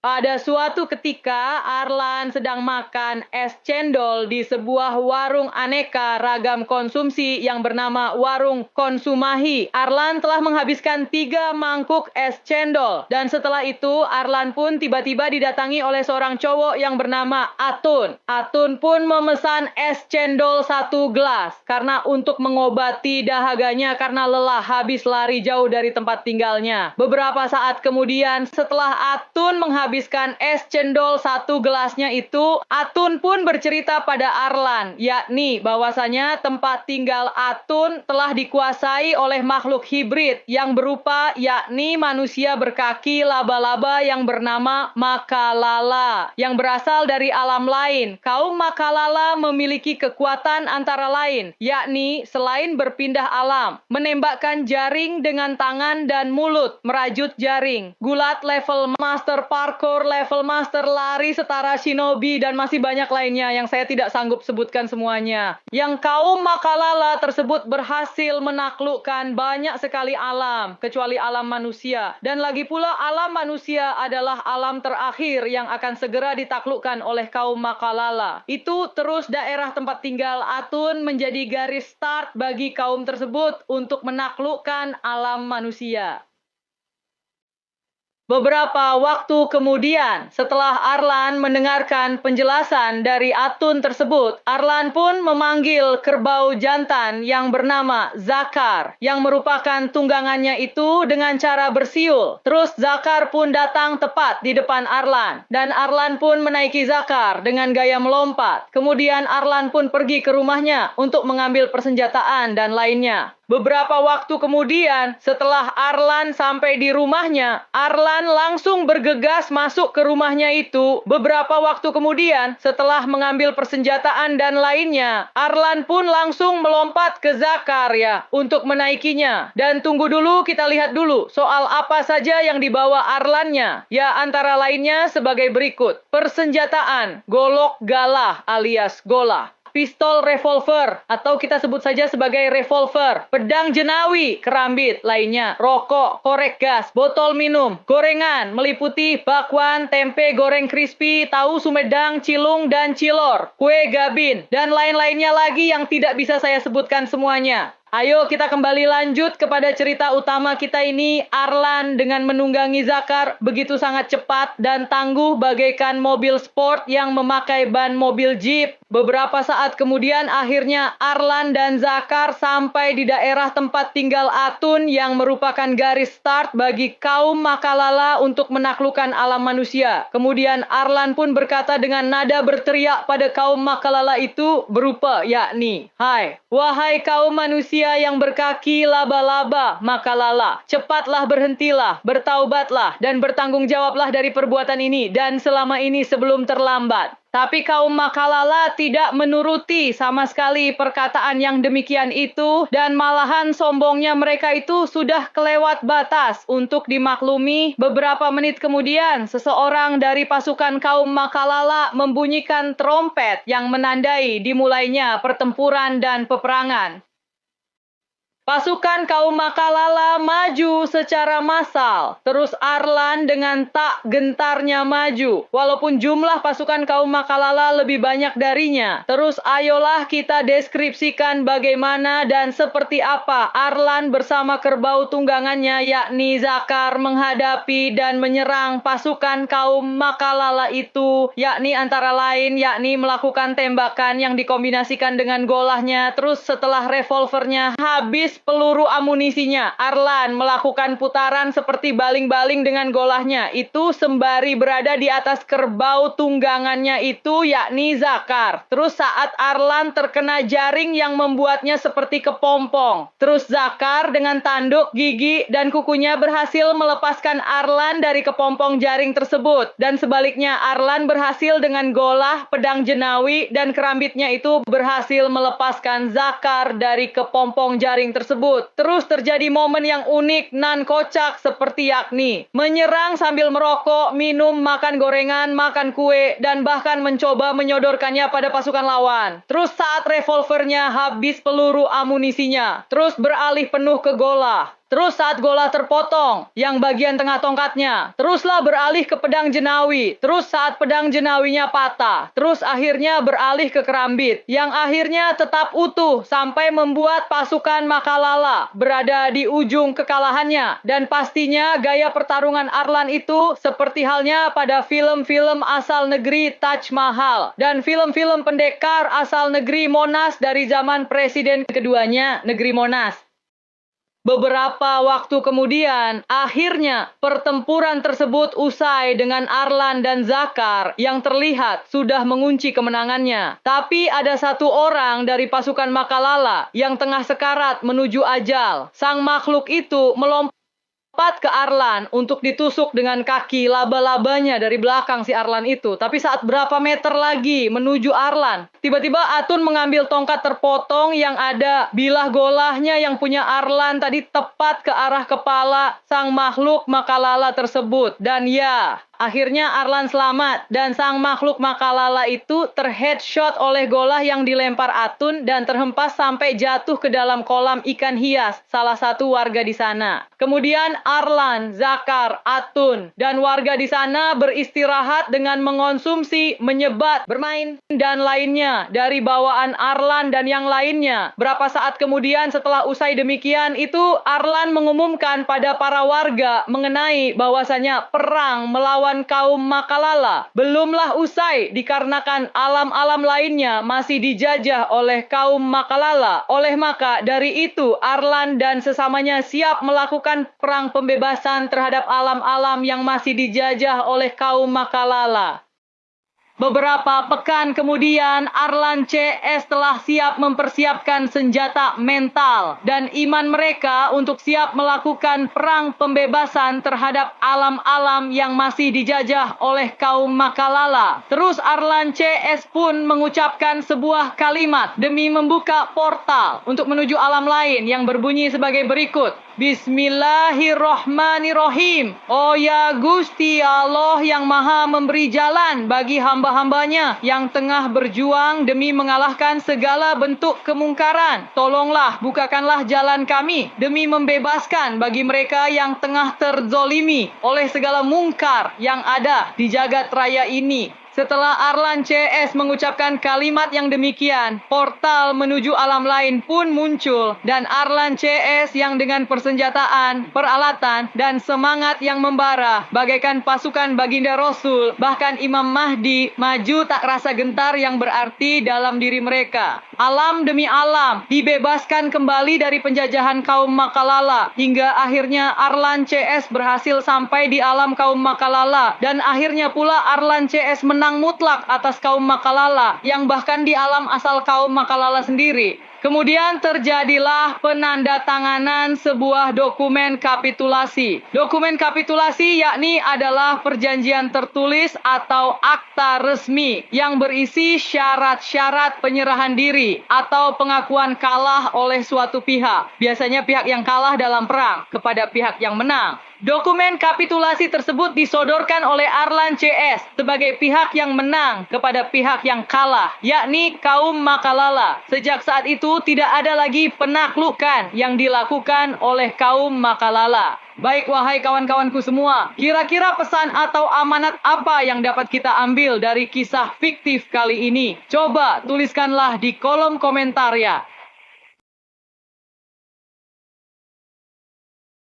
Pada suatu ketika, Arlan sedang makan es cendol di sebuah warung aneka ragam konsumsi yang bernama Warung Konsumahi. Arlan telah menghabiskan 3 mangkuk es cendol. Dan setelah itu, Arlan pun tiba-tiba didatangi oleh seorang cowok yang bernama Atun. Atun pun memesan es cendol 1 gelas. Karena untuk mengobati dahaganya karena lelah habis lari jauh dari tempat tinggalnya. Beberapa saat kemudian, setelah Atun menghabiskan es cendol 1 gelasnya itu, Atun pun bercerita pada Arlan, yakni bahwasanya tempat tinggal Atun telah dikuasai oleh makhluk hibrid yang berupa yakni manusia berkaki laba-laba yang bernama Makalala, yang berasal dari alam lain. Kaum Makalala memiliki kekuatan antara lain, yakni selain berpindah alam, menembakkan jaring dengan tangan dan mulut, merajut jaring, gulat level master parkour, level master lari setara shinobi, dan masih banyak lainnya yang saya tidak sanggup sebutkan semuanya. Yang kaum Makalala tersebut berhasil menaklukkan banyak sekali alam, kecuali alam manusia. Dan lagi pula alam manusia adalah alam terakhir yang akan segera ditaklukkan oleh kaum Makalala. Itu terus daerah tempat tinggal Atun menjadi garis start bagi kaum tersebut untuk menaklukkan alam manusia. Beberapa waktu kemudian, setelah Arlan mendengarkan penjelasan dari Atun tersebut, Arlan pun memanggil kerbau jantan yang bernama Zakar, yang merupakan tunggangannya itu dengan cara bersiul. Terus Zakar pun datang tepat di depan Arlan, dan Arlan pun menaiki Zakar dengan gaya melompat. Kemudian Arlan pun pergi ke rumahnya untuk mengambil persenjataan dan lainnya. Beberapa waktu kemudian, setelah Arlan sampai di rumahnya, Arlan langsung bergegas masuk ke rumahnya itu. Beberapa waktu kemudian, setelah mengambil persenjataan dan lainnya, Arlan pun langsung melompat ke Zakar ya, untuk menaikinya. Dan tunggu dulu, kita lihat dulu soal apa saja yang dibawa Arlannya. Ya, antara lainnya sebagai berikut. Persenjataan, golok galah alias golah. Pistol revolver, atau kita sebut saja sebagai revolver, pedang jenawi, kerambit, lainnya, rokok, korek gas, botol minum, gorengan, meliputi bakwan, tempe goreng crispy, tahu sumedang, cilung, dan cilor, kue gabin, dan lain-lainnya lagi yang tidak bisa saya sebutkan semuanya. Ayo kita kembali lanjut kepada cerita utama kita ini. Arlan dengan menunggangi Zakar begitu sangat cepat dan tangguh bagaikan mobil sport yang memakai ban mobil jeep. Beberapa saat kemudian akhirnya Arlan dan Zakar sampai di daerah tempat tinggal Atun yang merupakan garis start bagi kaum Makalala untuk menaklukkan alam manusia. Kemudian Arlan pun berkata dengan nada berteriak pada kaum Makalala itu berupa yakni, "Hai, wahai kaum manusia yang berkaki laba-laba Makalala, cepatlah berhentilah, bertaubatlah, dan bertanggung jawablah dari perbuatan ini dan selama ini sebelum terlambat." Tapi kaum Makalala tidak menuruti sama sekali perkataan yang demikian itu, dan malahan sombongnya mereka itu sudah kelewat batas untuk dimaklumi. Beberapa menit kemudian, seseorang dari pasukan kaum Makalala membunyikan trompet yang menandai dimulainya pertempuran dan peperangan. Pasukan kaum Makalala maju secara massal. Terus Arlan dengan tak gentarnya maju. Walaupun jumlah pasukan kaum Makalala lebih banyak darinya. Terus ayolah kita deskripsikan bagaimana dan seperti apa Arlan bersama kerbau tunggangannya yakni Zakar menghadapi dan menyerang pasukan kaum Makalala itu. Yakni antara lain yakni melakukan tembakan yang dikombinasikan dengan golahnya. Terus setelah revolvernya habis peluru amunisinya, Arlan melakukan putaran seperti baling-baling dengan golahnya itu sembari berada di atas kerbau tunggangannya itu yakni Zakar. Terus saat Arlan terkena jaring yang membuatnya seperti kepompong, terus Zakar dengan tanduk, gigi, dan kukunya berhasil melepaskan Arlan dari kepompong jaring tersebut. Dan sebaliknya Arlan berhasil dengan golah, pedang jenawi, dan kerambitnya itu berhasil melepaskan Zakar dari kepompong jaring tersebut. Terus terjadi momen yang unik nan kocak seperti yakni menyerang sambil merokok, minum, makan gorengan, makan kue, dan bahkan mencoba menyodorkannya pada pasukan lawan. Terus saat revolvernya habis peluru amunisinya, terus beralih penuh ke golah. Terus saat Golah terpotong, yang bagian tengah tongkatnya, teruslah beralih ke pedang Jenawi. Terus saat pedang Jenawinya patah, terus akhirnya beralih ke Kerambit, yang akhirnya tetap utuh sampai membuat pasukan Makalala berada di ujung kekalahannya. Dan pastinya gaya pertarungan Arlan itu seperti halnya pada film-film asal negeri Taj Mahal dan film-film pendekar asal negeri Monas dari zaman presiden keduanya, negeri Monas. Beberapa waktu kemudian, akhirnya pertempuran tersebut usai dengan Arlan dan Zakar yang terlihat sudah mengunci kemenangannya. Tapi ada satu orang dari pasukan Makalala yang tengah sekarat menuju ajal. Sang makhluk itu melompat ke Arlan untuk ditusuk dengan kaki laba-labanya dari belakang si Arlan itu. Tapi saat berapa meter lagi menuju Arlan, tiba-tiba Atun mengambil tongkat terpotong yang ada bilah golahnya yang punya Arlan tadi tepat ke arah kepala sang makhluk Makalala tersebut. Dan ya, akhirnya Arlan selamat dan sang makhluk Makalala itu terheadshot oleh golah yang dilempar Atun dan terhempas sampai jatuh ke dalam kolam ikan hias salah satu warga di sana. Kemudian Arlan, Zakar, Atun, dan warga di sana beristirahat dengan mengonsumsi, menyebat, bermain, dan lainnya dari bawaan Arlan dan yang lainnya. Berapa saat kemudian setelah usai demikian itu, Arlan mengumumkan pada para warga mengenai bahwasanya perang melawan kaum Makalala belumlah usai dikarenakan alam-alam lainnya masih dijajah oleh kaum Makalala. Oleh maka dari itu Arlan dan sesamanya siap melakukan perang pembebasan terhadap alam-alam yang masih dijajah oleh kaum Makalala. Beberapa pekan kemudian, Arlan CS telah siap mempersiapkan senjata mental dan iman mereka untuk siap melakukan perang pembebasan terhadap alam-alam yang masih dijajah oleh kaum Makalala. Terus Arlan CS pun mengucapkan sebuah kalimat demi membuka portal untuk menuju alam lain yang berbunyi sebagai berikut. Bismillahirrohmanirrohim. Oh ya Gusti Allah yang maha memberi jalan bagi hamba-hambanya yang tengah berjuang demi mengalahkan segala bentuk kemungkaran. Tolonglah, bukakanlah jalan kami demi membebaskan bagi mereka yang tengah terzolimi oleh segala mungkar yang ada di jagat raya ini. Setelah Arlan CS mengucapkan kalimat yang demikian, portal menuju alam lain pun muncul dan Arlan CS yang dengan persenjataan, peralatan, dan semangat yang membara bagaikan pasukan baginda Rasul, bahkan Imam Mahdi maju tak rasa gentar yang berarti dalam diri mereka. Alam demi alam dibebaskan kembali dari penjajahan kaum Makalala hingga akhirnya Arlan CS berhasil sampai di alam kaum Makalala dan akhirnya pula Arlan CS menang mutlak atas kaum Makalala yang bahkan di alam asal kaum Makalala sendiri. Kemudian terjadilah penandatanganan sebuah dokumen kapitulasi. Dokumen kapitulasi yakni adalah perjanjian tertulis atau akta resmi yang berisi syarat-syarat penyerahan diri atau pengakuan kalah oleh suatu pihak. Biasanya pihak yang kalah dalam perang kepada pihak yang menang. Dokumen kapitulasi tersebut disodorkan oleh Arlan CS sebagai pihak yang menang kepada pihak yang kalah, yakni kaum Makalala. Sejak saat itu tidak ada lagi penaklukan yang dilakukan oleh kaum Makalala. Baik wahai kawan-kawanku semua, kira-kira pesan atau amanat apa yang dapat kita ambil dari kisah fiktif kali ini? Coba tuliskanlah di kolom komentar ya.